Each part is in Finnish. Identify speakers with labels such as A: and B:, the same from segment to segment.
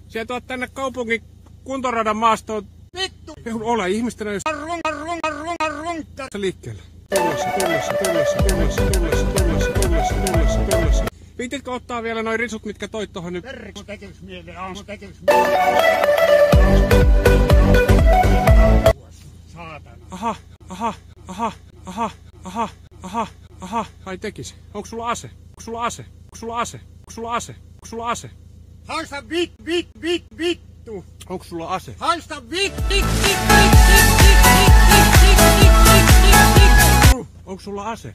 A: Sä tuot tänne kaupungin kuntoradan maastoon.
B: Vittu!
A: Ole ihmisten edes liikkeelle. Tullessa. Viititkö ottaa vielä noin risut, mitkä toit tohon nyt?
B: Tekeeks mieleen? Saatana.
A: Aha. Ai tekis. Onko sulla ase?
B: Haista vittu!
A: Onko sulla ase?
B: Haista vittu!
A: Onko sulla ase?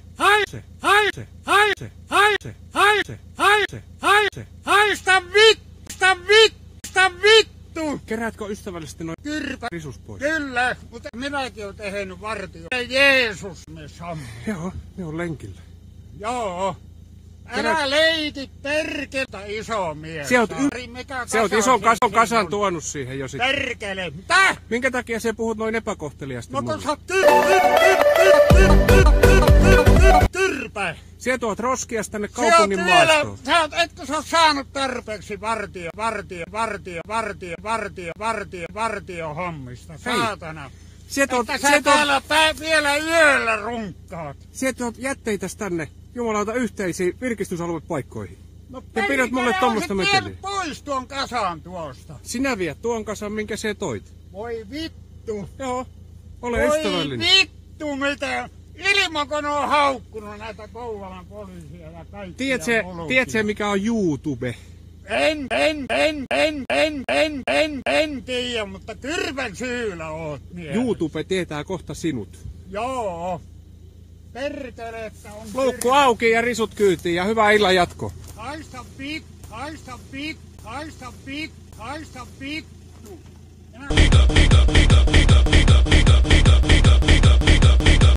B: Haista vittu!
A: Keräätkö ystävällisesti noin
B: Kyrpä.
A: risus pois?
B: Kyllä, mutta minäkin olen tehnyt vartio. Jeesus me sammu.
A: Joo, ne on lenkillä.
B: Joo. Älä leikit perkeltä iso mies.
A: Se on ison kasan tuonut siihen jo sitten.
B: Perkele, mitä?
A: Minkä takia sä puhut noin epäkohteliasti
B: No kun
A: mulle?
B: sä oot tyrpä.
A: Sä tuot roskias tänne kaupungin maastoon.
B: Etkö sä oot saanut tarpeeksi vartio hommista, saatana. Että sä täällä vielä yöllä runkkaat.
A: Sä tuot jätteitäs tänne jumalauta yhteisiin virkistysaluepaikkoihin.
B: No
A: Ja pidät mulle tommosta meteliä.
B: vienyt pois tuon kasan tuosta.
A: Sinä viet tuon kasan, minkä sä toit.
B: Voi vittu.
A: Joo, ole ystävällinen.
B: Voi vittu mitä. Ilman kun on haukkunut näitä Kouvolan poliisia ja kaikkia.
A: Tiedätkö mikä on YouTube?
B: En tiedä, mutta Kyrpän syyllä oot mielessä.
A: YouTube tietää kohta sinut.
B: Joo. Perkele, että on
A: Loukku auki ja risut kyytiin ja hyvää illan jatko.
B: Haista vittu.